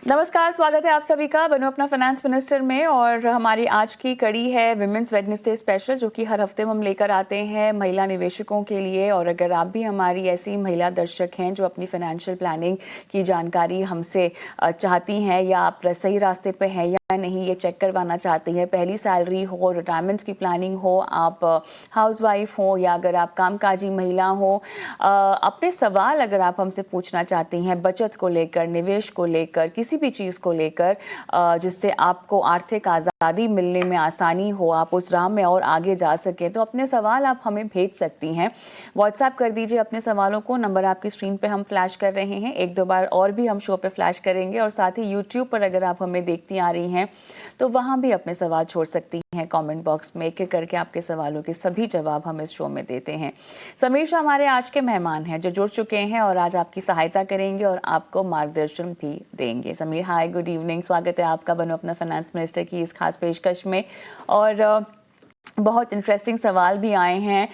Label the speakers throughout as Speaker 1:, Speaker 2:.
Speaker 1: नमस्कार, स्वागत है आप सभी का बनो अपना फाइनेंस मिनिस्टर में। और हमारी आज की कड़ी है विमेंस वेडनेसडे स्पेशल, जो कि हर हफ्ते हम लेकर आते हैं महिला निवेशकों के लिए। और अगर आप भी हमारी ऐसी महिला दर्शक हैं जो अपनी फाइनेंशियल प्लानिंग की जानकारी हमसे चाहती हैं, या आप सही रास्ते पे हैं या नहीं ये चेक करवाना चाहती हैं, पहली सैलरी हो, रिटायरमेंट की प्लानिंग हो, आप हाउसवाइफ हो या अगर आप कामकाजी महिला हो, अपने सवाल अगर आप हमसे पूछना चाहती हैं बचत को लेकर, निवेश को लेकर, किसी भी चीज़ को लेकर जिससे आपको आर्थिक आज़ादी मिलने में आसानी हो, आप उस राह में और आगे जा सकें, तो अपने सवाल आप हमें भेज सकती हैं। व्हाट्सएप कर दीजिए अपने सवालों को, नंबर आपकी स्क्रीन पे हम फ्लैश कर रहे हैं, एक दो बार और भी हम शो पे फ्लैश करेंगे। और साथ ही यूट्यूब पर अगर आप हमें देखती आ रही हैं तो वहाँ भी अपने सवाल छोड़ सकती हैं कमेंट बॉक्स में। एक एक करके आपके सवालों के सभी जवाब हम इस शो में देते हैं। समीर शाह हमारे आज के मेहमान हैं जो जुड़ चुके हैं और आज आपकी सहायता करेंगे और आपको मार्गदर्शन भी देंगे। समीर, हाय, गुड इवनिंग, स्वागत है आपका बनो अपना फाइनेंस मिनिस्टर की इस खास पेशकश में। और बहुत इंटरेस्टिंग सवाल भी आए हैं।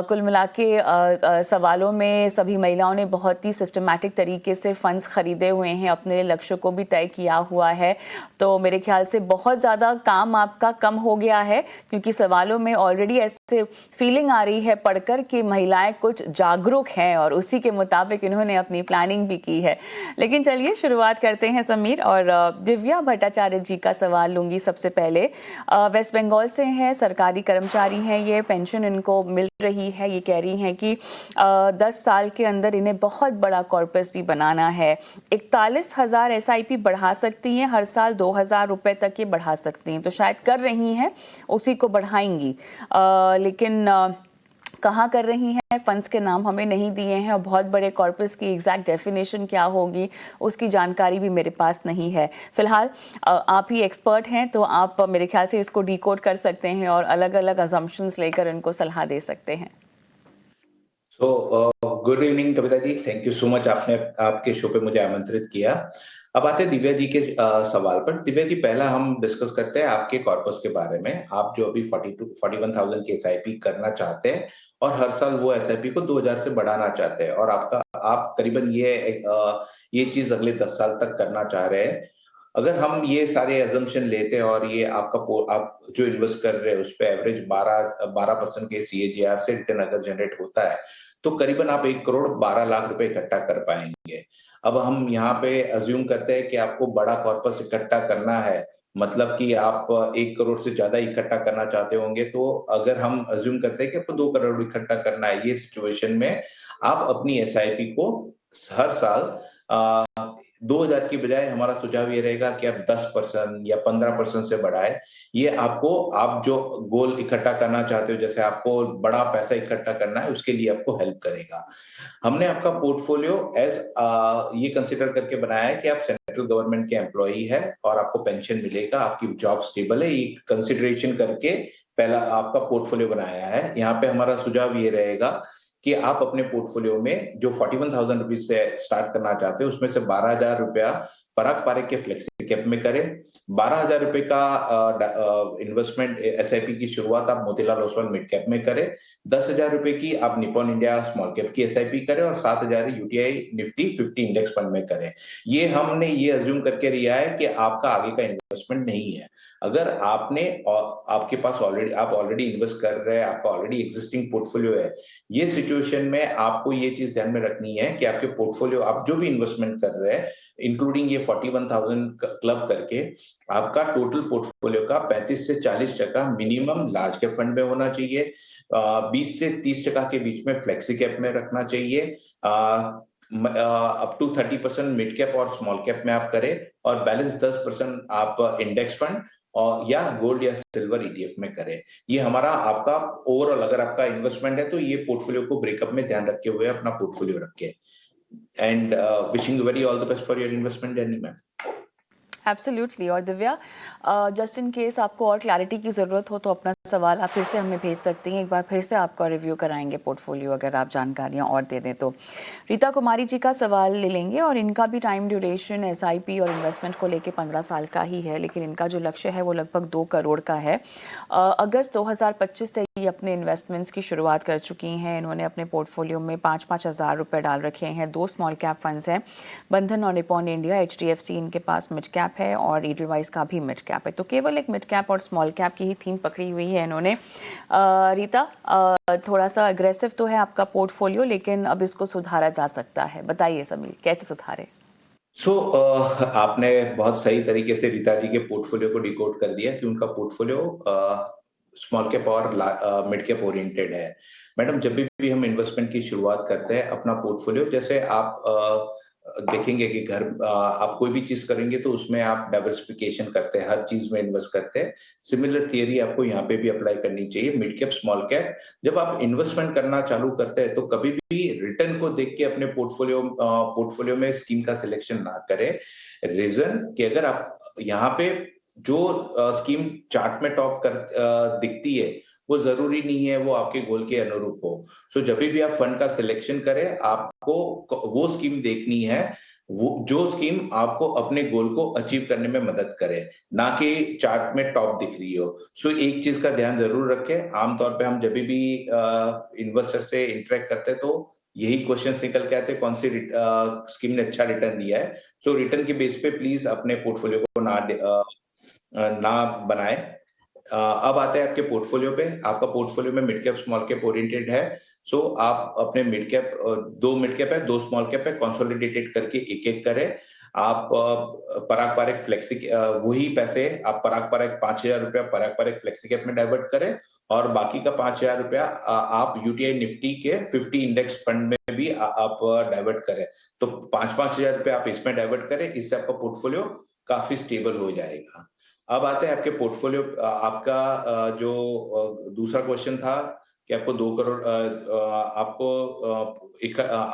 Speaker 1: कुल मिला के सवालों में सभी महिलाओं ने बहुत ही सिस्टमैटिक तरीके से फंड्स खरीदे हुए हैं, अपने लक्ष्य को भी तय किया हुआ है। तो मेरे ख्याल से बहुत ज़्यादा काम आपका कम हो गया है, क्योंकि सवालों में ऑलरेडी ऐसे फीलिंग आ रही है पढ़कर कि महिलाएं कुछ जागरूक हैं और उसी के मुताबिक इन्होंने अपनी प्लानिंग भी की है। लेकिन चलिए शुरुआत करते हैं समीर। और दिव्या भट्टाचार्य जी का सवाल लूँगी सबसे पहले। वेस्ट बंगाल से हैं, सरकारी कर्मचारी हैं, ये पेंशन इनको मिल रही है। ये कह रही हैं कि 10 साल के अंदर इन्हें बहुत बड़ा कॉर्पस भी बनाना है। 41,000 SIP बढ़ा सकती हैं, हर साल 2,000 रुपये तक ये बढ़ा सकती हैं, तो शायद कर रही हैं, उसी को बढ़ाएंगी। लेकिन कहाँ कर रही हैं, फंड्स के नाम हमें नहीं दिए हैं, और बहुत बड़े कॉर्पस की एग्जैक्ट डेफिनेशन क्या होगी उसकी जानकारी भी मेरे पास नहीं है। फिलहाल आप ही एक्सपर्ट हैं, तो आप मेरे ख्याल से इसको डिकोड कर सकते हैं और अलग अलग अजम्पशंस लेकर इनको सलाह दे सकते हैं।
Speaker 2: Good evening Kavita ji, thank you so much, आपने आपके शो पे मुझे आमंत्रित किया। अब आते हैं दिव्या जी के सवाल पर। दिव्या जी, पहला हम डिस्कस करते हैं आपके कॉर्पस के बारे में। आप जो अभी 41,000 की SIP करना चाहते हैं और हर साल वो SIP को 2,000 से बढ़ाना चाहते हैं, और आप करीबन ये चीज अगले 10 साल तक करना चाह रहे हैं। अगर हम ये सारे एजम्पशन लेते हैं और ये आप जो इन्वेस्ट कर रहे हैं उस पे एवरेज 12% के CAGR से रिटर्न अगर जनरेट होता है, तो करीबन आप 1,12,00,000 रुपए इकट्ठा कर पाएंगे। अब हम यहाँ पे अज्यूम करते हैं कि आपको बड़ा कॉर्पस इकट्ठा करना है, मतलब कि आप 1 करोड़ से ज्यादा इकट्ठा करना चाहते होंगे। तो अगर हम अज्यूम करते हैं कि आपको 2 करोड़ इकट्ठा करना है, ये सिचुएशन में आप अपनी SIP को हर साल 2,000 की बजाय हमारा सुझाव ये रहेगा कि आप 10% या 15% से बढ़ाए। ये आप जो गोल इकट्ठा करना चाहते हो, जैसे आपको बड़ा पैसा इकट्ठा करना है, उसके लिए आपको हेल्प करेगा। हमने आपका पोर्टफोलियो ये कंसिडर करके बनाया है कि आप सेंट्रल गवर्नमेंट के एम्प्लॉई है और आपको पेंशन मिलेगा, आपकी जॉब स्टेबल है, ये कंसिडरेशन करके पहला आपका पोर्टफोलियो बनाया है। यहाँ पे हमारा सुझाव ये रहेगा कि आप अपने पोर्टफोलियो में जो 41,000 रुपीज से स्टार्ट करना चाहते हो, उसमें से 12,000 रुपया पराग पारिक के फ्लेक्सी कैप में करें। 12,000 रुपए का इन्वेस्टमेंट SIP की शुरुआत आप मोतीलाल ओसवाल मिड कैप में करें। 10,000 रुपए की आप निपॉन इंडिया स्मॉल कैप की SIP करें और 7,000 UTI निफ्टी 50 इंडेक्स फंड में करें। ये हमने ये अज्यूम करके लिया है कि आपका आगे का इन्वेस्टमेंट नहीं है। अगर आपके पास आप ऑलरेडी इन्वेस्ट कर रहे हैं, आपका ऑलरेडी एग्जिस्टिंग पोर्टफोलियो है, ये सिचुएशन में आपको ये चीज ध्यान में रखनी है कि आपके पोर्टफोलियो, आप जो भी इन्वेस्टमेंट कर रहे हैं, इंक्लूडिंग ये 41,000 क्लब करके, आपका टोटल पोर्टफोलियो का 35 से 40% मिनिमम लार्ज कैप फंड में होना चाहिए, 20 से 30% के बीच में फ्लेक्सी कैप में रखना चाहिए, अप टू 30% मिड कैप और स्मॉल कैप में आप करें, और बैलेंस 10% आप इंडेक्स फंड और या गोल्ड या सिल्वर ETF में करें। ये हमारा आपका ओवरऑल, अगर आपका इन्वेस्टमेंट है तो ये पोर्टफोलियो को ब्रेकअप में ध्यान रखे हुए अपना पोर्टफोलियो रखे। And wishing you very all the best for your investment journey ma'am.
Speaker 1: Absolutely. और दिव्या, जस्ट इन केस आपको और क्लैरिटी की ज़रूरत हो तो अपना सवाल आप फिर से हमें भेज सकती हैं, एक बार फिर से आपका रिव्यू कराएंगे पोर्टफोलियो, अगर आप जानकारियां और दे दें तो। रीता कुमारी जी का सवाल ले लेंगे, और इनका भी टाइम ड्यूरेशन SIP और इन्वेस्टमेंट को लेके 15 साल का ही है, लेकिन इनका जो लक्ष्य है वो लगभग 2 करोड़ का है। अगस्त 2025 से ही अपने इन्वेस्टमेंट्स की शुरुआत कर चुकी हैं। इन्होंने अपने पोर्टफोलियो में 5-5 हज़ार रुपये डाल रखे हैं। 2 स्मॉल कैप फंड्स हैं, बंधन और निपॉन इंडिया। HDFC इनके पास मिड कैप है और एडलवाइस का भी मिड कैप है। तो केवल एक मिड कैप और स्मॉल कैप की ही थीम पकड़ी हुई है इन्होंने। रीता, थोड़ा सा अग्रेसिव तो है आपका पोर्टफोलियो, लेकिन अब इसको सुधारा जा सकता है। बताइए समीर, कैसे सुधारे?
Speaker 2: आपने बहुत सही तरीके से रीता जी के पोर्टफोलियो को डिकोड कर दिया कि उनका पोर्टफोलियो स्मॉल कैप और मिड कैप ओरिएंटेड है। मैडम, जब भी हम इन्वेस्टमेंट की शुरुआत करते हैं अपना पोर्टफोलियो, जैसे आप देखेंगे कि आप कोई भी चीज करेंगे तो उसमें आप डाइवर्सिफिकेशन करते हैं, हर चीज में इन्वेस्ट करते हैं। सिमिलर थियरी आपको यहाँ पे भी अप्लाई करनी चाहिए। मिड कैप, स्मॉल कैप, जब आप इन्वेस्टमेंट करना चालू करते हैं तो कभी भी रिटर्न को देख के अपने पोर्टफोलियो में स्कीम का सिलेक्शन ना करें। रीजन कि अगर आप यहाँ पे जो स्कीम चार्ट में टॉप दिखती है, वो जरूरी नहीं है वो आपके गोल के अनुरूप हो। सो जब भी आप फंड का सिलेक्शन करें, आपको वो स्कीम देखनी है वो जो स्कीम आपको अपने गोल को अचीव करने में मदद करे, ना कि चार्ट में टॉप दिख रही हो। सो एक चीज का ध्यान जरूर रखें। आमतौर पे हम जब भी इन्वेस्टर से इंटरेक्ट करते हैं तो यही क्वेश्चन निकल के आते हैं, कौन सी स्कीम ने अच्छा रिटर्न दिया है। सो रिटर्न के बेस पे प्लीज अपने पोर्टफोलियो को ना बनाए। अब आते हैं आपके पोर्टफोलियो पे। आपका पोर्टफोलियो में mid cap, small cap oriented है। सो आप अपने मिड कैप, 2 मिड कैप है, 2 स्मॉल कैप है, कंसोलिडेटेड करके एक-एक करें। आप पराग पारिक फ्लेक्सी, वही पैसे आप पराग पारिक 5,000 रुपया पराग पारिक फ्लेक्सी कैप में डाइवर्ट करें और बाकी का 5,000 रुपया आप यूटीआई निफ्टी के 50 इंडेक्स फंड में भी आप डाइवर्ट करें। तो 5-5 हजार रुपया आप इसमें डाइवर्ट करें, इससे आपका पोर्टफोलियो काफी स्टेबल हो जाएगा। अब आते हैं आपके पोर्टफोलियो, आपका जो दूसरा क्वेश्चन था कि आपको 2 करोड़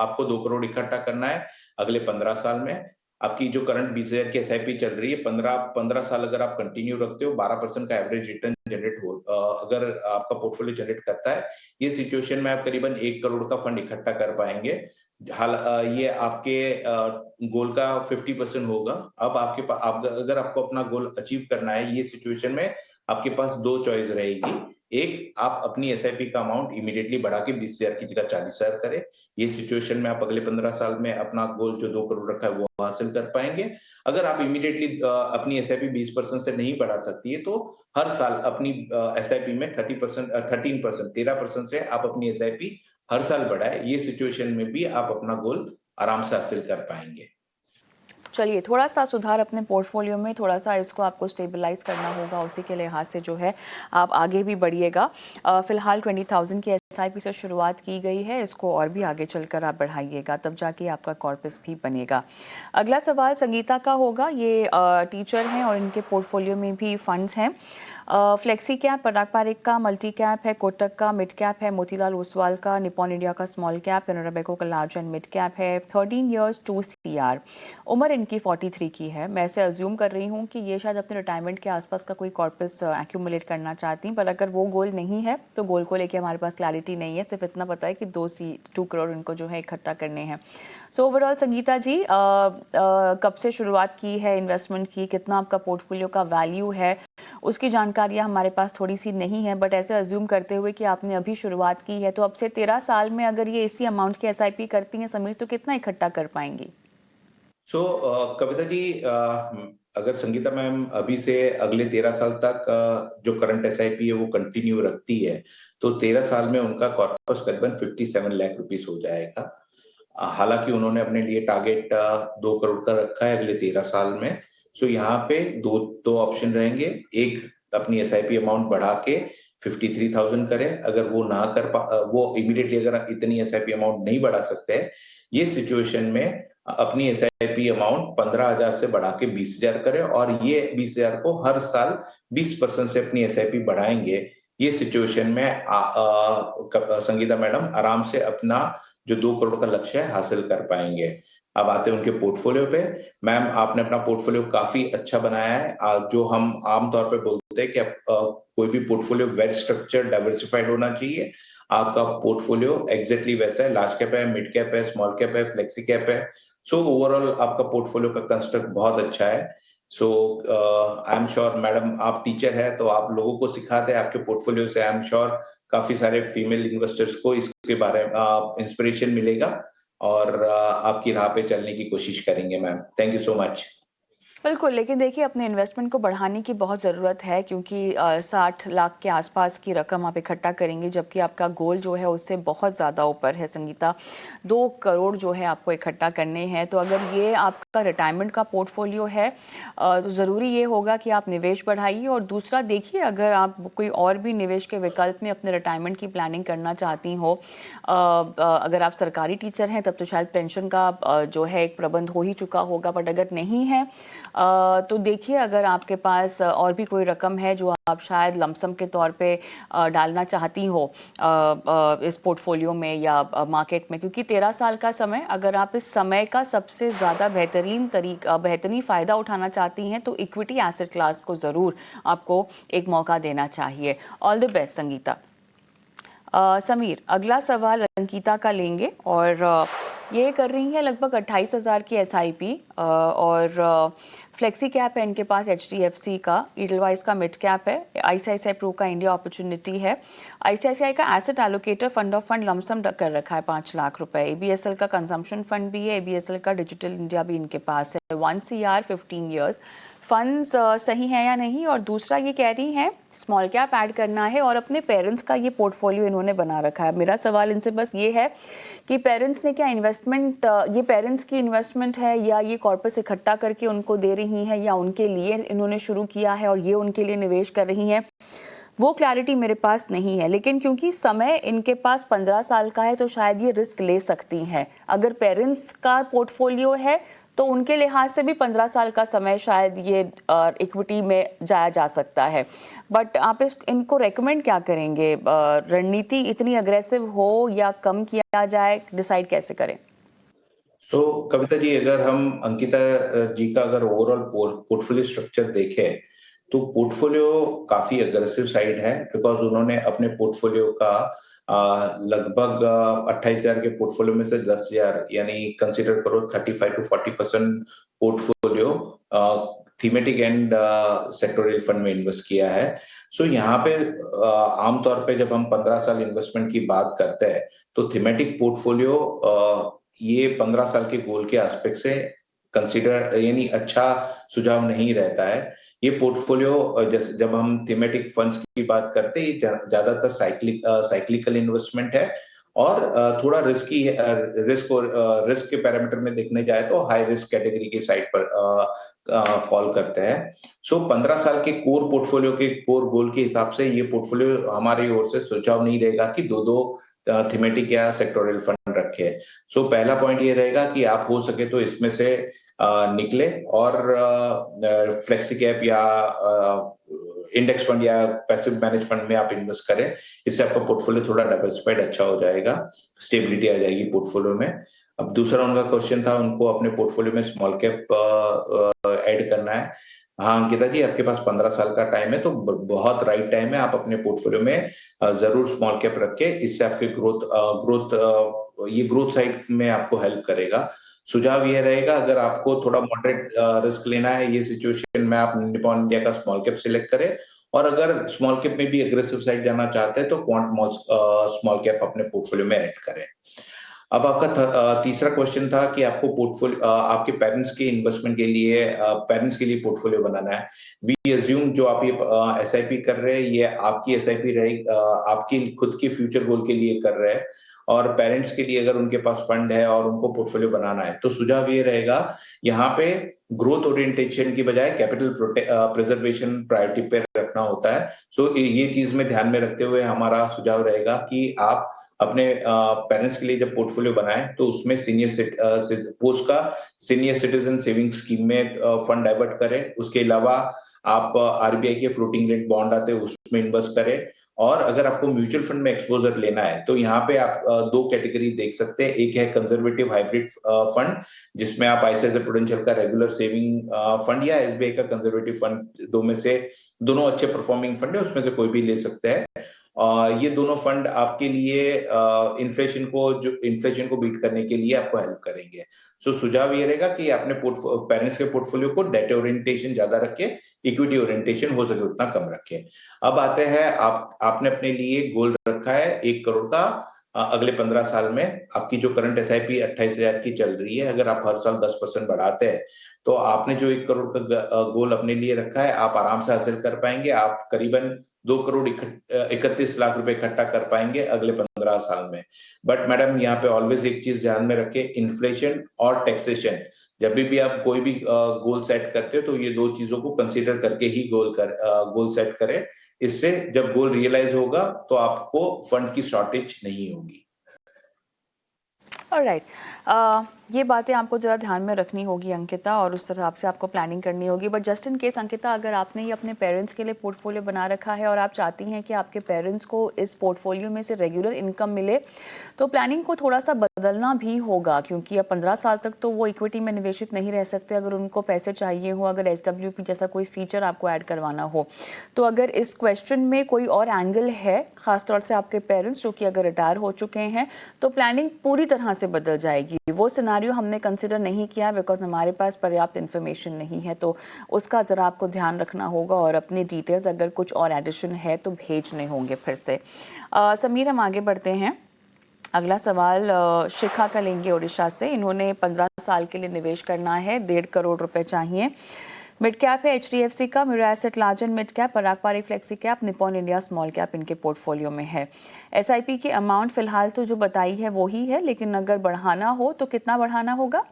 Speaker 2: आपको 2 करोड़ इकट्ठा करना है अगले 15 साल में। आपकी जो करंट 20,000 की एसआईपी चल रही है, 15 साल अगर आप कंटिन्यू रखते हो, 12% का एवरेज रिटर्न जनरेट हो, अगर आपका पोर्टफोलियो जनरेट करता है, ये सिचुएशन में आप करीबन 1 करोड़ का फंड इकट्ठा कर पाएंगे। ये आपके गोल का 50% होगा। अब अगर आपको अपना गोल अचीव करना है, ये सिचुएशन में आपके पास 2 चॉइस रहेगी। एक, आप अपनी एसआईपी का अमाउंट इमीडिएटली बढ़ा के 20,000 की जगह 40,000 करें। ये सिचुएशन में आप अगले 15 साल में अपना गोल जो 2 करोड़ रखा है वो हासिल कर पाएंगे। अगर आप इमीडिएटली अपनी एसआईपी 20% से नहीं बढ़ा सकती है, तो हर साल अपनी एसआईपी में 13% से आप अपनी एसआईपी हर साल बढ़ाए। ये सिचुएशन में भी आप अपना गोल आराम से हासिल कर पाएंगे।
Speaker 1: चलिए, थोड़ा सा सुधार अपने पोर्टफोलियो में, थोड़ा सा इसको आपको स्टेबलाइज करना होगा। उसी के लिहाज से जो है आप आगे भी बढ़िएगा। फिलहाल 20,000 की एसआईपी से शुरुआत की गई है, इसको और भी आगे चलकर आप बढ़ाइएगा, तब जाके आपका कॉर्पस भी बनेगा। अगला सवाल संगीता का होगा। ये टीचर हैं और इनके पोर्टफोलियो में भी फंड्स हैं। फ्लेक्सी कैप पराग पारिक का, मल्टी कैप है कोटक का, मिड कैप है मोतीलाल ओसवाल का, निपॉन इंडिया का स्मॉल कैप, कैनरा बैंक का लार्ज एंड मिड कैप है। 13 ईयर्स 2 CR, उम्र इनकी 43 की है। मैं ऐसे अज्यूम कर रही हूँ कि ये शायद अपने रिटायरमेंट के आसपास का कोई कॉर्पस एक्यूमुलेट करना चाहती हैं, पर अगर वो गोल नहीं है तो गोल को लेके हमारे पास क्लैरिटी नहीं है। सिर्फ इतना पता है कि 2 करोड़ इनको जो है इकट्ठा करने हैं। सो ओवरऑल संगीता जी, कब से शुरुआत की है इन्वेस्टमेंट की, कितना आपका पोर्टफोलियो का वैल्यू है, उसकी जानकारियाँ हमारे पास थोड़ी सी नहीं है, बट ऐसे अज्यूम करते हुए कि आपने अभी शुरुआत की है, तो अब से 13 साल में अगर ये इसी अमाउंट की एसआईपी करती हैं समीर, तो कितना इकट्ठा कर पाएंगी?
Speaker 2: कविता जी, अगर संगीता मैम अभी से अगले 13 साल तक जो करंट एसआईपी है वो कंटिन्यू रखती है, तो 13 साल में उनका कॉर्पस करीबन 57 लाख रुपीस हो जाएगा। हालांकि उन्होंने अपने लिए टारगेट 2 करोड़ का रखा है अगले 13 साल में। सो यहाँ पे दो ऑप्शन रहेंगे। एक, अपनी एसआईपी अमाउंट बढ़ा के 53,000 करें। अगर वो ना कर पा वो इमीडिएटली अगर इतनी एसआईपी अमाउंट नहीं बढ़ा सकते हैं, ये सिचुएशन में अपनी एसआईपी अमाउंट 15,000 से बढ़ा के 20,000 करें और ये 20,000 को हर साल 20% से अपनी एसआईपी बढ़ाएंगे। ये सिचुएशन में संगीता मैडम आराम से अपना जो 2 करोड़ का लक्ष्य है हासिल कर पाएंगे। अब आते हैं उनके पोर्टफोलियो पे। मैम, आपने अपना पोर्टफोलियो काफी अच्छा बनाया है। जो हम आमतौर पे बोलते हैं कि कोई भी पोर्टफोलियो वेल स्ट्रक्चर्ड, डाइवर्सिफाइड होना चाहिए। आपका पोर्टफोलियो एग्जैक्टली वैसा है। लार्ज कैप है, मिड कैप है, स्मॉल कैप है, फ्लेक्सी कैप है। सो ओवरऑल आपका पोर्टफोलियो का कंस्ट्रक्ट बहुत अच्छा है। सो आई एम श्योर मैडम, आप टीचर है तो आप लोगों को सिखाते हैं, आपके पोर्टफोलियो से आई एम श्योर काफी सारे फीमेल इन्वेस्टर्स को इसके बारे में इंस्पिरेशन मिलेगा और आपकी राह पे चलने की कोशिश करेंगे ma'am. Thank you so much.
Speaker 1: बिल्कुल, लेकिन देखिए अपने इन्वेस्टमेंट को बढ़ाने की बहुत ज़रूरत है क्योंकि 60 लाख के आसपास की रकम आप इकट्ठा करेंगे जबकि आपका गोल जो है उससे बहुत ज़्यादा ऊपर है संगीता। 2 करोड़ जो है आपको इकट्ठा करने हैं, तो अगर ये आपका रिटायरमेंट का पोर्टफोलियो है तो ज़रूरी ये होगा कि आप निवेश बढ़ाइए। और दूसरा देखिए, अगर आप कोई और भी निवेश के विकल्प में अपने रिटायरमेंट की प्लानिंग करना चाहती हो, अगर आप सरकारी टीचर हैं तब तो शायद पेंशन का जो है एक प्रबंध हो ही चुका होगा, बट अगर नहीं है तो देखिए अगर आपके पास और भी कोई रकम है जो आप शायद लमसम के तौर पे डालना चाहती हो इस पोर्टफोलियो में या मार्केट में, क्योंकि 13 साल का समय, अगर आप इस समय का सबसे ज़्यादा बेहतरीन फ़ायदा उठाना चाहती हैं तो इक्विटी एसेट क्लास को ज़रूर आपको एक मौका देना चाहिए। All the best Sangeeta. Sameer, अगला सवाल अंकिता का लेंगे और ये कर रही है लगभग 28,000 की SIP और फ्लेक्सी कैप है इनके पास HDFC का, ईडलवाइज का मिड कैप है, ICICI प्रो का इंडिया अपॉर्चुनिटी है, ICICI का asset allocator fund of fund lump sum कर रखा है 5 लाख रुपए, ABSL का कंजम्पशन फंड भी है, ABSL का डिजिटल इंडिया भी इनके पास है, 1 CR 15 ईयर्स। फंड्स सही है या नहीं, और दूसरा ये कह रही हैं स्मॉल कैप ऐड करना है और अपने पेरेंट्स का ये पोर्टफोलियो इन्होंने बना रखा है। मेरा सवाल इनसे बस ये है कि पेरेंट्स ने क्या इन्वेस्टमेंट, ये पेरेंट्स की इन्वेस्टमेंट है या ये कॉर्पस इकट्ठा करके उनको दे रही हैं या उनके लिए इन्होंने शुरू किया है और ये उनके लिए निवेश कर रही हैं, वो क्लैरिटी मेरे पास नहीं है। लेकिन क्योंकि समय इनके पास 15 साल का है तो शायद ये रिस्क ले सकती हैं। अगर पेरेंट्स का पोर्टफोलियो है तो उनके लिहाज से भी 15 साल का समय शायद ये इक्विटी में जाया जा सकता है। बट आप इनको रेकमेंड क्या करेंगे? रणनीति इतनी अग्रेसिव हो या कम किया जाए, डिसाइड कैसे करें?
Speaker 2: कविता जी, अगर हम अंकिता जी का अगर ओवरऑल पोर्टफोलियो स्ट्रक्चर देखें तो पोर्टफोलियो काफी अग्रेसिव साइड है, बिकॉज उन्होंने अपने पोर्टफोलियो का लगभग 28,000 के पोर्टफोलियो में से 10,000 यानी कंसीडर करो 35 to 40% portfolio thematic and sectoral fund में इन्वेस्ट किया है। यहाँ पे आमतौर पे जब हम 15 साल इन्वेस्टमेंट की बात करते हैं तो थीमेटिक पोर्टफोलियो ये 15 साल के गोल के एस्पेक्ट से कंसीडर यानी अच्छा सुझाव नहीं रहता है। ये पोर्टफोलियो जब हम थीमेटिक फंड्स की बात करते हैं, ज्यादातर साइक्लिकल इन्वेस्टमेंट है और थोड़ा रिस्क के पैरामीटर में देखने जाए तो हाई रिस्क कैटेगरी के साइड पर फॉल करते हैं। 15 साल के कोर पोर्टफोलियो के कोर गोल के हिसाब से ये पोर्टफोलियो हमारी ओर से सुझाव नहीं रहेगा कि दो थीमेटिक या सेक्टोरियल फंड रखे। पहला पॉइंट ये रहेगा कि आप हो सके तो इसमें से निकले और फ्लेक्सी कैप या इंडेक्स फंड या पैसिव मैनेज फंड में आप इन्वेस्ट करें। इससे आपका पोर्टफोलियो थोड़ा डाइवर्सिफाइड अच्छा हो जाएगा, स्टेबिलिटी आ जाएगी पोर्टफोलियो में। अब दूसरा उनका क्वेश्चन था, उनको अपने पोर्टफोलियो में स्मॉल कैप ऐड करना है। हाँ अंकिता जी, आपके पास 15 साल का टाइम है तो बहुत राइट टाइम है। आप अपने पोर्टफोलियो में जरूर स्मॉल कैप रखें, इससे आपके ग्रोथ साइड में आपको हेल्प करेगा। सुझाव ये रहेगा, अगर आपको थोड़ा मॉडरेट रिस्क लेना है ये सिचुएशन में, आप निप्पॉन इंडिया का स्मॉल कैप सिलेक्ट करें, और अगर स्मॉल कैप में भी अग्रेसिव साइड जाना चाहते हैं तो क्वांट स्मॉल कैप अपने पोर्टफोलियो में ऐड करें। अब आपका तीसरा क्वेश्चन था कि आपको पोर्टफोलियो आपके पेरेंट्स के इन्वेस्टमेंट के लिए पोर्टफोलियो बनाना है। वी अज्यूम जो आप ये SIP कर रहे हैं, ये आपकी SIP रहेगी, आपकी खुद के फ्यूचर गोल के लिए कर रहे हैं, और पेरेंट्स के लिए अगर उनके पास फंड है और उनको पोर्टफोलियो बनाना है तो सुझाव ये रहेगा, यहाँ पे ग्रोथ ओरिएंटेशन की बजाय कैपिटल प्रिजर्वेशन प्रायोरिटी पे रखना होता है। ये चीज में ध्यान में रखते हुए हमारा सुझाव रहेगा कि आप अपने पेरेंट्स के लिए जब पोर्टफोलियो बनाएं तो उसमें पोस्ट का सीनियर सिटीजन सेविंग स्कीम में फंड डाइवर्ट करें। उसके अलावा आप RBI के फ्लोटिंग रेट बॉन्ड आते हैं उसमें इन्वेस्ट करें, और अगर आपको म्यूचुअल फंड में एक्सपोजर लेना है तो यहाँ पे आप 2 कैटेगरी देख सकते हैं। एक है कंजर्वेटिव हाइब्रिड फंड, जिसमें आप ICICI प्रूडेंशियल का रेगुलर सेविंग फंड या SBI का कंजर्वेटिव फंड, दो में से दोनों अच्छे परफॉर्मिंग फंड है, उसमें से कोई भी ले सकते हैं। ये दोनों फंड आपके लिए इन्फ्लेशन को बीट करने के लिए आपको हेल्प करेंगे। सो सुझाव ये रहेगा कि आपने पेरेंट्स के पोर्टफोलियो को डेट ओरिएंटेशन ज्यादा रखे, इक्विटी ओरिएंटेशन हो सके उतना कम रखे। अब आते हैं, आपने अपने लिए गोल रखा है 1 करोड़ का अगले 15 साल में। आपकी जो करंट एसआईपी 28,000 की चल रही है, अगर आप हर साल 10% बढ़ाते हैं तो आपने जो 1 करोड़ का गोल अपने लिए रखा है आप आराम से हासिल कर पाएंगे। आप करीबन 2 करोड़ 31 लाख रुपए इकट्ठा कर पाएंगे अगले 15 साल में। बट मैडम यहाँ पे ऑलवेज एक चीज ध्यान में रखें, इन्फ्लेशन और टैक्सेशन। जब भी आप कोई भी गोल सेट करते हो तो ये दो चीजों को कंसीडर करके ही गोल सेट करें। इससे जब गोल रियलाइज होगा तो आपको फंड की शॉर्टेज नहीं होगी।
Speaker 1: ऑलराइट, ये बातें आपको ज़रा ध्यान में रखनी होगी अंकिता, और उस हिसाब से आपको प्लानिंग करनी होगी। But just in case Ankita, अगर आपने ये अपने पेरेंट्स के लिए पोर्टफोलियो बना रखा है और आप चाहती हैं कि आपके पेरेंट्स को इस पोर्टफोलियो में से रेगुलर इनकम मिले, तो प्लानिंग को थोड़ा सा बदलना भी होगा, क्योंकि अब 15 साल तक तो वो इक्विटी में निवेशित नहीं रह सकते। अगर उनको पैसे चाहिए हो, अगर SWP जैसा कोई फीचर आपको ऐड करवाना हो, तो अगर इस क्वेश्चन में कोई और एंगल है, खासतौर से आपके पेरेंट्स जो कि अगर रिटायर हो चुके हैं, तो प्लानिंग पूरी तरह से बदल जाएगी। वो सिनारियो हमने कंसिडर नहीं किया बिकॉज हमारे पास पर्याप्त इन्फॉर्मेशन नहीं है, तो उसका ज़रा आपको ध्यान रखना होगा, और अपनी डिटेल्स अगर कुछ और एडिशन है तो भेजने होंगे फिर से। समीर, हम आगे बढ़ते हैं। अगला सवाल शिखा का लेंगे उड़ीसा से। इन्होंने 15 साल के लिए निवेश करना है, 1.5 करोड़ रुपए चाहिए। मिड कैप है HDFC का, Mirae asset large and mid cap, Parag Parikh flexi cap, Nippon India small cap इनके पोर्टफोलियो में है। SIP की अमाउंट फिलहाल तो जो बताई है वो ही है, लेकिन अगर बढ़ाना हो तो कितना बढ़ाना होगा?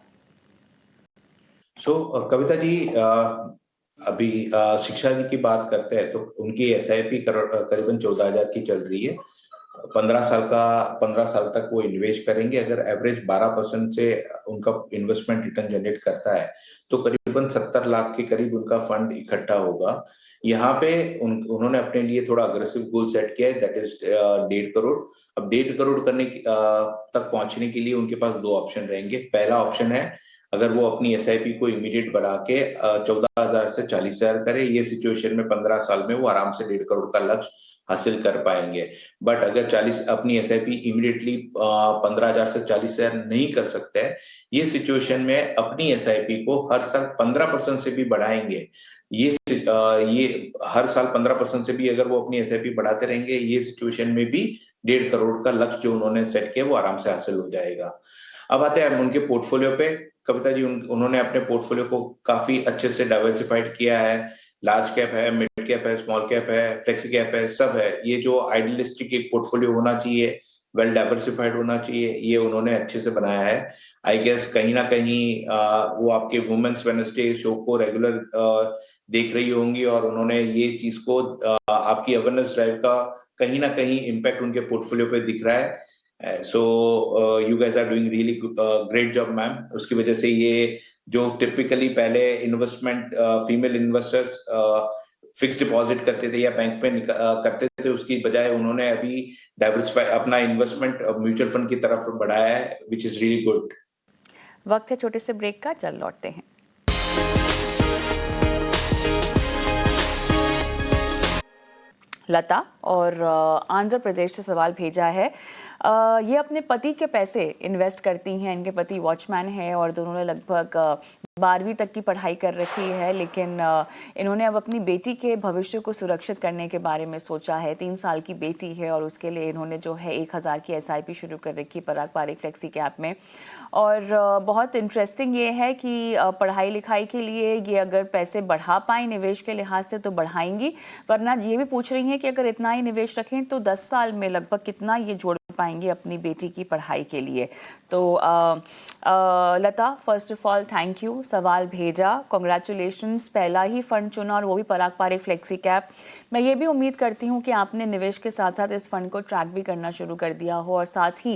Speaker 2: कविता जी, अभी शिक्षा जी की बात करते हैं तो उनकी SIP करीबन 14,000 की चल रही है। 15 साल तक वो इन्वेस्ट करेंगे। अगर एवरेज 12% से उनका इन्वेस्टमेंट रिटर्न जनरेट करता है तो करीबन 70 लाख के करीब उनका फंड इकट्ठा होगा। यहाँ पे उन्होंने अपने लिए थोड़ा अग्रेसिव गोल सेट किया है, दैट इज 1.5 करोड़। अब 1.5 करोड़ तक पहुंचने के लिए उनके पास दो ऑप्शन रहेंगे। पहला ऑप्शन है, अगर वो अपनी SIP को इमीडिएट बढ़ा के 14,000 से 40,000 करे, ये सिचुएशन में 15 साल में वो आराम से 1.5 करोड़ का लक्ष्य हासिल कर पाएंगे। बट अगर 40 अपनी SIP इमीडिएटली 15,000 से 40,000 नहीं कर सकते हैं, ये सिचुएशन में अपनी SIP को हर साल 15% से भी बढ़ाएंगे। ये हर साल 15% से भी अगर वो अपनी SIP बढ़ाते रहेंगे, ये सिचुएशन में भी 1.5 करोड़ का लक्ष्य जो उन्होंने सेट किया वो आराम से हासिल हो जाएगा। अब आते हैं उनके पोर्टफोलियो पे। कविता जी, उन्होंने अपने पोर्टफोलियो को काफी अच्छे से डाइवर्सिफाइड किया है। लार्ज कैप है, मिड कैप है, स्मॉल कैप है, फ्लेक्सी कैप है, सब है। ये जो आइडियलिस्टिक एक पोर्टफोलियो होना चाहिए, वेल डाइवर्सिफाइड होना चाहिए, ये उन्होंने अच्छे से बनाया है। आई गेस कहीं ना कहीं वो आपके वुमेन्स वेडनेसडे शो को रेगुलर देख रही होंगी, और उन्होंने ये चीज को आपकी अवेयरनेस ड्राइव का कहीं ना कहीं इम्पैक्ट उनके पोर्टफोलियो पे दिख रहा है। So you guys are doing really great job ma'am. उसकी वजह से ये जो टिपिकली पहले investment female investors fix deposit करते थे या बैंक पे करते थे, उसकी बजाय उन्होंने अभी डाइवर्सिफाई अपना इन्वेस्टमेंट म्यूचुअल फंड की तरफ बढ़ाया है, विच इज रियली गुड।
Speaker 1: वक्त है छोटे से ब्रेक का, चल लौटते हैं। लता और आंध्र प्रदेश से सवाल भेजा है। ये अपने पति के पैसे इन्वेस्ट करती हैं। इनके पति वॉचमैन है और दोनों ने लगभग 12वीं तक की पढ़ाई कर रखी है, लेकिन इन्होंने अब अपनी बेटी के भविष्य को सुरक्षित करने के बारे में सोचा है। 3 साल की बेटी है और उसके लिए इन्होंने जो है 1,000 की SIP शुरू कर रखी पराग पारिक फ्लेक्सी कैप में। और बहुत इंटरेस्टिंग ये है कि पढ़ाई लिखाई के लिए ये अगर पैसे बढ़ा पाएँ निवेश के लिहाज से तो बढ़ाएंगी, वरना ये भी पूछ रही हैं कि अगर इतना ही निवेश रखें तो 10 साल में लगभग कितना ये जोड़ पाएंगे अपनी बेटी की पढ़ाई के लिए। तो Lata, first of all thank you, सवाल भेजा, कॉन्ग्रेचुलेशंस, पहला ही फंड चुना और वो भी पराग पारिक फ्लेक्सी कैप। मैं ये भी उम्मीद करती हूँ कि आपने निवेश के साथ साथ इस फंड को ट्रैक भी करना शुरू कर दिया हो, और साथ ही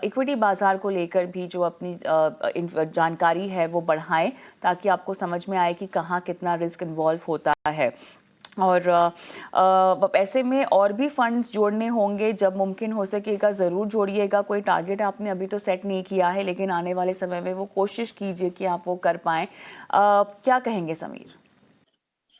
Speaker 1: इक्विटी बाजार को लेकर भी जो अपनी जानकारी है वो बढ़ाएं, ताकि आपको समझ में आए कि कहाँ कितना रिस्क इन्वॉल्व होता है। और ऐसे में और भी फंड्स जोड़ने होंगे, जब मुमकिन हो सकेगा ज़रूर जोड़िएगा। कोई टारगेट आपने अभी तो सेट नहीं किया है, लेकिन आने वाले समय में वो कोशिश कीजिए कि आप वो कर पाएँ। क्या कहेंगे समीर?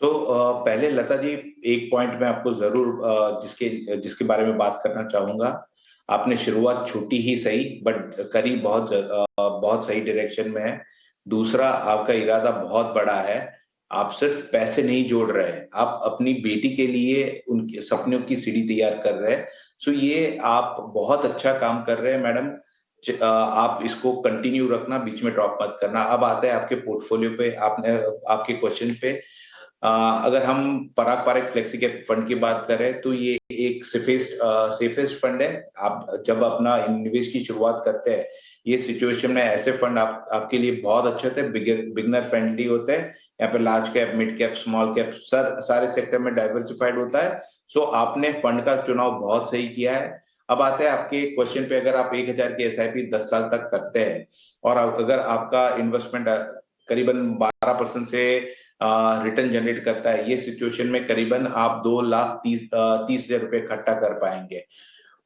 Speaker 2: पहले लता जी, एक पॉइंट मैं आपको जरूर जिसके जिसके बारे में बात करना चाहूंगा। आपने शुरुआत छोटी ही सही बट करी बहुत सही डायरेक्शन में है। दूसरा, आपका इरादा बहुत बड़ा है। आप सिर्फ पैसे नहीं जोड़ रहे हैं, आप अपनी बेटी के लिए उनके सपनों की सीढ़ी तैयार कर रहे हैं। ये आप बहुत अच्छा काम कर रहे हैं मैडम। आप इसको कंटिन्यू रखना, बीच में ड्रॉप मत करना। अब आते हैं आपके पोर्टफोलियो पे, आपने आपके क्वेश्चन पे। अगर हम पराग पारिक फ्लेक्सी कैप फंड की बात करें तो ये एक सेफेस्ट फंड है। आप जब अपना निवेश की शुरुआत करते हैं, ये सिचुएशन में ऐसे फंड आपके लिए बहुत अच्छे होते हैं, बिगनर फ्रेंडली होते हैं। यहाँ पे large cap, mid cap, small cap सारे सेक्टर में डाइवर्सिफाइड होता है। आपने फंड का चुनाव बहुत सही किया है। अब आते हैं आपके क्वेश्चन पे। अगर आप 1,000 की एसआईपी 10 साल तक करते हैं और अगर आपका इन्वेस्टमेंट करीबन 12% से रिटर्न जनरेट करता है, ये सिचुएशन में करीबन आप 2,30,30,000 रुपए इकट्ठा कर पाएंगे।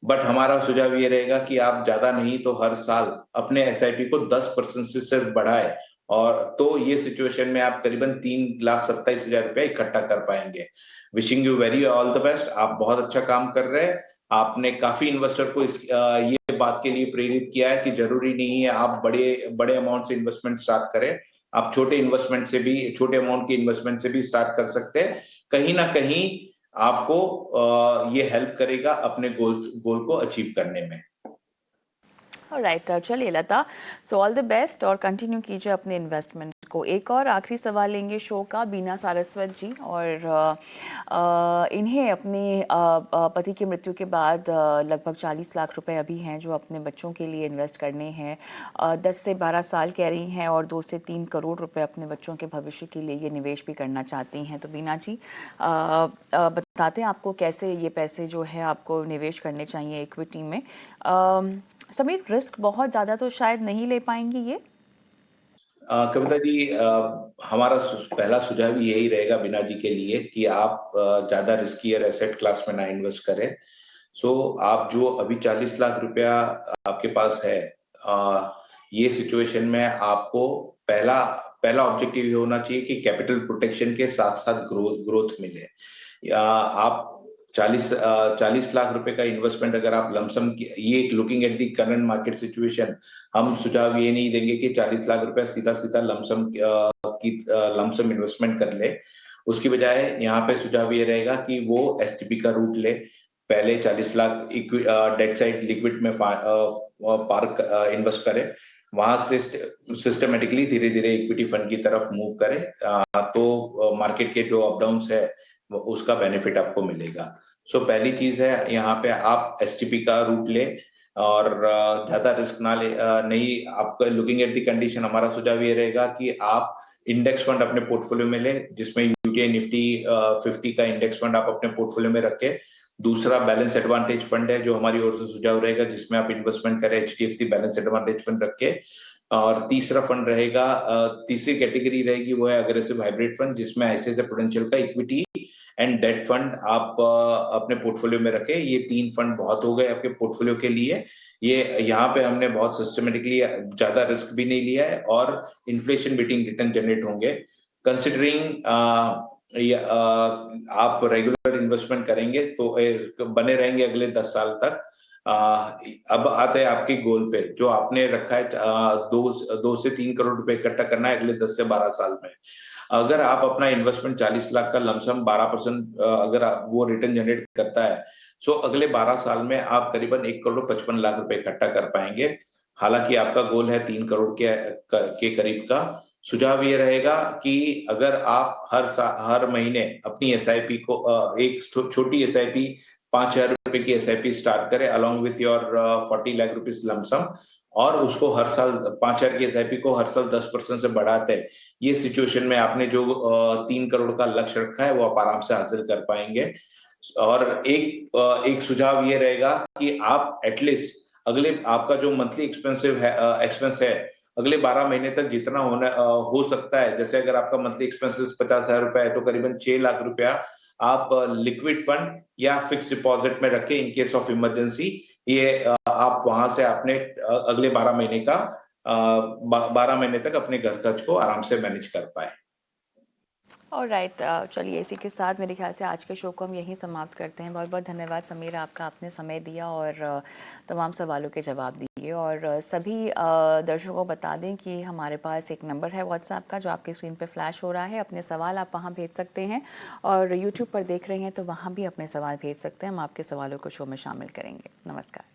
Speaker 2: बट हमारा सुझाव ये रहेगा कि आप ज्यादा नहीं तो हर साल अपने एसआईपी को 10% से सिर्फ बढ़ाए, और तो ये सिचुएशन में आप करीबन 3,27,000 रुपए इकट्ठा कर पाएंगे। Wishing you very all the best. आप बहुत अच्छा काम कर रहे हैं। आपने काफी इन्वेस्टर को ये बात के लिए प्रेरित किया है कि जरूरी नहीं है आप बड़े बड़े अमाउंट से इन्वेस्टमेंट स्टार्ट करें। आप छोटे अमाउंट की इन्वेस्टमेंट से भी स्टार्ट कर सकते हैं। कहीं ना कहीं आपको ये हेल्प करेगा अपने गोल को अचीव करने में।
Speaker 1: राइट, चलिए लता, सो ऑल द बेस्ट और कंटिन्यू कीजिए अपने इन्वेस्टमेंट को। एक और आखिरी सवाल लेंगे शो का, बीना सारस्वत जी, और इन्हें अपने पति की मृत्यु के बाद लगभग 40 लाख रुपए अभी हैं जो अपने बच्चों के लिए इन्वेस्ट करने हैं। 10 से 12 साल कह रही हैं और 2 से 3 करोड़ रुपए अपने बच्चों के भविष्य के लिए ये निवेश भी करना चाहती हैं। तो बीना जी, बताते हैं आपको कैसे ये पैसे जो है आपको निवेश करने चाहिए इक्विटी में। समीर, रिस्क बहुत ज़्यादा तो शायद नहीं ले पाएंगी ये?
Speaker 2: कविता जी, हमारा पहला सुझाव यही रहेगा बीना जी के लिए कि आप ज्यादा रिस्कियर एसेट क्लास में ना इन्वेस्ट करें। आप जो अभी 40 लाख रुपया आपके पास है, ये सिचुएशन में आपको पहला पहला ऑब्जेक्टिव ये होना चाहिए कि कैपिटल प्रोटेक्शन के साथ साथ ग्रोथ मिले। आप 40 लाख रुपए का इन्वेस्टमेंट अगर आप लमसम, ये looking at the current market situation, हम सुझाव ये नहीं देंगे कि 40 लाख रुपया सीधा सीधा लमसम इन्वेस्टमेंट कर ले। उसकी बजाय यहाँ पे सुझाव ये रहेगा कि वो एसटीपी का रूट ले। पहले 40 लाख डेट साइड लिक्विड में पार्क इन्वेस्ट करे, वहां से सिस्टमेटिकली धीरे धीरे इक्विटी फंड की तरफ मूव करे। तो मार्केट के जो अप डाउन है उसका बेनिफिट आपको मिलेगा। पहली चीज है, यहाँ पे आप एसटीपी का रूट ले और ज्यादा रिस्क ना ले। नहीं, आपका लुकिंग एट द कंडीशन, हमारा सुझाव ये रहेगा कि आप इंडेक्स फंड अपने पोर्टफोलियो में ले, जिसमें यूटीआई निफ्टी 50 का इंडेक्स फंड आप अपने पोर्टफोलियो में रखें। दूसरा बैलेंस एडवांटेज फंड है जो हमारी ओर से सुझाव रहेगा, जिसमें आप इन्वेस्टमेंट करें, एचडीएफसी बैलेंस एडवांटेज फंड रखे। और तीसरा फंड रहेगा, तीसरी कैटेगरी रहेगी वो है अग्रेसिव हाइब्रिड फंड, जिसमें ऐसे प्रूडेंशियल का इक्विटी एंड डेट फंड आप अपने पोर्टफोलियो में रखें। ये 3 फंड बहुत हो गए आपके पोर्टफोलियो के लिए। ये यहाँ पे हमने बहुत सिस्टमेटिकली ज्यादा रिस्क भी नहीं लिया है और इन्फ्लेशन बीटिंग रिटर्न जनरेट होंगे। कंसिडरिंग आप रेगुलर इन्वेस्टमेंट करेंगे तो बने रहेंगे अगले 10 साल तक। अब आते हैं आपके गोल पे जो आपने रखा है, 2 से 3 करोड़ रुपए इकट्ठा करना है अगले 10 से 12 साल में। अगर आप अपना इन्वेस्टमेंट 40 लाख का लमसम 12% अगर वो रिटर्न जनरेट करता है, अगले 12 साल में आप करीबन 1,55,00,000 रुपए इकट्ठा कर पाएंगे। हालांकि आपका गोल है 3 करोड़ के करीब का। सुझाव ये रहेगा कि अगर आप हर महीने अपनी एसआईपी को एक छोटी एसआईपी 5,000 रुपए की एसआईपी स्टार्ट करें along with your 40 lakh rupees lump sum, और उसको हर साल 5,000 की एसआईपी को हर साल 10% से बढ़ाते हैं। ये सिचुएशन में आपने जो 3 करोड़ का लक्ष्य रखा है वो आप आराम से हासिल कर पाएंगे। और एक सुझाव ये रहेगा कि आप एटलीस्ट अगले, आपका जो मंथली एक्सपेंस है अगले 12 महीने तक जितना हो सकता है, जैसे अगर आपका मंथली एक्सपेंसेस 50,000 रुपया है तो करीबन 6 लाख रुपया आप लिक्विड फंड या फिक्स डिपॉजिट में रखें इन केस ऑफ इमरजेंसी। ये आप वहां से अपने अगले 12 महीने का 12 महीने तक अपने घर खर्च को आराम से मैनेज कर पाए।
Speaker 1: और राइट, चलिए इसी के साथ मेरे ख्याल से आज के शो को हम यहीं समाप्त करते हैं। बहुत बहुत धन्यवाद समीर, आपका आपने समय दिया और तमाम सवालों के जवाब दिए। और सभी दर्शकों को बता दें कि हमारे पास एक नंबर है व्हाट्सएप का जो आपकी स्क्रीन पे फ्लैश हो रहा है। अपने सवाल आप वहाँ भेज सकते हैं और यूट्यूब पर देख रहे हैं तो वहाँ भी अपने सवाल भेज सकते हैं। हम आपके सवालों को शो में शामिल करेंगे। नमस्कार।